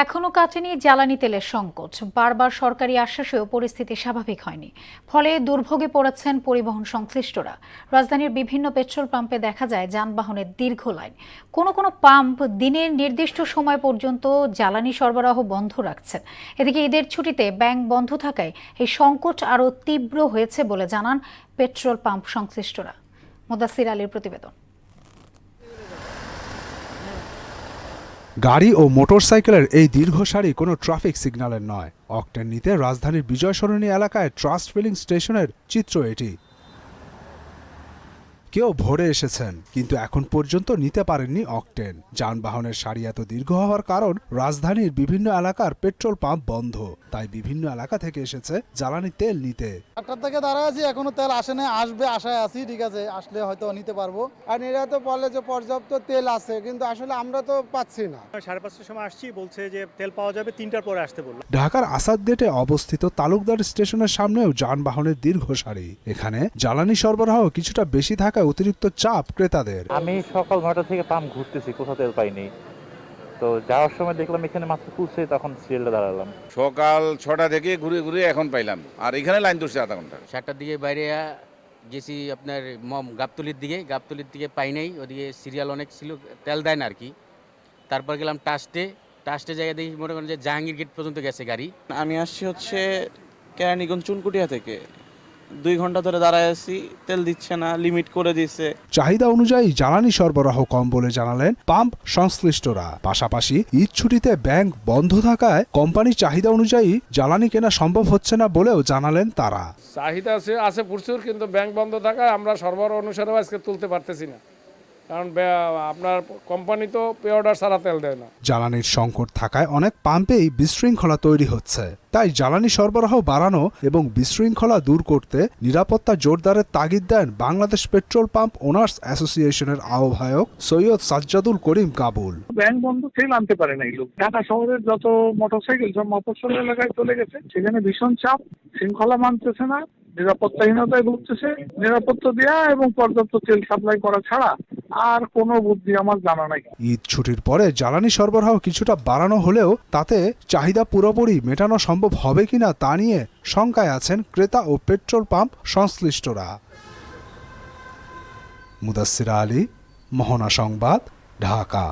এখনো কাটেনি জ্বালানি তেলের সংকট। বারবার সরকারি আশ্বাসেও পরিস্থিতি স্বাভাবিক হয়নি। ফলে দুর্ভোগে পড়েছেন পরিবহন সংশ্লিষ্টরা। রাজধানীর বিভিন্ন পেট্রোল পাম্পে দেখা যায় যানবাহনের দীর্ঘ লাইন। কোনো কোনো পাম্প দিনের নির্দিষ্ট সময় পর্যন্ত জ্বালানি সরবরাহ বন্ধ রাখছেন। এদিকে ঈদের ছুটিতে ব্যাংক বন্ধ থাকায় এই সংকট আরও তীব্র হয়েছে বলে জানান পেট্রোল পাম্প সংশ্লিষ্টরা। মুদাসির আলীর প্রতিবেদন। গাড়ি ও মোটরসাইকেলের এই দীর্ঘ সারি কোনো ট্রাফিক সিগন্যালের নয়। অকটেন নিতে রাজধানীর বিজয় সরণি এলাকায় ট্রাস্ট ফিলিং স্টেশনের চিত্র এটি। কেউ ভোরে এসেছেন, কিন্তু এখন পর্যন্ত নিতে পারেননি অকটেন। যানবাহনের সারি এত দীর্ঘ হওয়ার কারণ রাজধানীর বিভিন্ন এলাকার পেট্রোল পাম্প বন্ধ, তাই বিভিন্ন এলাকা থেকে এসেছে জ্বালানি তেল নিতে। 8টা থেকে দাঁড়ায় আছি, এখনো তেল আসে না, আসবে আশায় আছি। ঠিক আছে, আসলে হয়তো নিতে পারবো। আর এরা তো বলে যে পর্যাপ্ত তেল আছে, কিন্তু আসলে আমরা তো পাচ্ছি না। 5:30টার সময় আসছি, বলছে যে তেল পাওয়া যাবে 3টার পরে আসতে বললো। ঢাকার আসাদ গেটে অবস্থিত তালুকদার স্টেশনের সামনেও যানবাহনের দীর্ঘ সারি। এখানে জ্বালানি সরবরাহ কিছুটা বেশি থাকায় অতিরিক্ত চাপ ক্রেতাদের। আমি সকাল 9টা থেকে পাম্প ঘুরতেছি, কোথাও তেল পাইনি। তো যাওয়ার সময় দেখলাম এখানে মাত্র খুলছে, তখন সিরিয়ালে দাঁড়ালাম। সকাল 6টা থেকে ঘুরে ঘুরে এখন পাইলাম, আর এখানে লাইন ধরছে আধা ঘন্টা। 7টার দিকে বাইরে গেছি আপনার গাবতলির দিকে পাই নাই। ওদিকে সিরিয়াল অনেক ছিল, তেল দেয় না আর কি। তারপর গেলাম টাস্টে জায়গায় দেখি মনে করেন যে জাহাঙ্গীর গেট পর্যন্ত গেছে গাড়ি। আমি আসছি হচ্ছে কেরানীগঞ্জ চুনকুটিয়া থেকে। 2 ঘন্টা ধরে দাঁড়ায় আছি, তেল দিচ্ছে না, লিমিট করে দিয়েছে। চাহিদা অনুযায়ী জ্বালানি সরবরাহ কম বলে জানালেন পাম্প সংশ্লিষ্টরা। পাশাপাশি ঈদ ছুটিতে ব্যাংক বন্ধ থাকায় কোম্পানির চাহিদা অনুযায়ী জ্বালানি কেনা সম্ভব হচ্ছে না বলেও জানালেন তারা। চাহিদা আছে প্রচুর, কিন্তু ব্যাংক বন্ধ থাকায় আমরা সরবরাহ অনুসারে আজকে তুলতে পারতেছি না, কারণ আপনার কোম্পানি তো পে অর্ডার ছাড়া তেল দেয় না। জ্বালানির সংকট থাকায় অনেক পাম্পেই বিশৃঙ্খলা তৈরি হচ্ছে। তাই জ্বালানি সরবরাহ বাড়ানো এবং বিশৃঙ্খলা দূর করতে নিরাপত্তা জোরদারের তাগিদ দেন বাংলাদেশ পেট্রোল পাম্প ওনার্স অ্যাসোসিয়েশনের আহ্বায়ক সৈয়দ সাজ্জাদুল করিম কাবুল। ব্যাংক বন্ধ তেল আনতে পারে না এই লোক। ঢাকা শহরের যত মোটরসাইকেল সব মফস্বল এলাকায় চলে গেছে, সেখানে ভীষণ চাপ, শৃঙ্খলা মানতেছে না, নিরাপত্তাহীনতায় ভুগতেছে। নিরাপত্তা দেওয়া এবং পর্যাপ্ত তেল সাপ্লাই করা ছাড়া আর কোনো বুদ্ধি আমার জানা নাই। ঈদ ছুটির পরে জ্বালানি সরবরাহ কিছুটা বাড়ানো হলেও তাতে চাহিদা পুরোপুরি মেটানো সম্ভব হবে কিনা তা নিয়ে শঙ্কায় আছেন ক্রেতা ও পেট্রোল পাম্প সংশ্লিষ্টরা। মুদাসসির আলী, মোহনা সংবাদ, ঢাকা।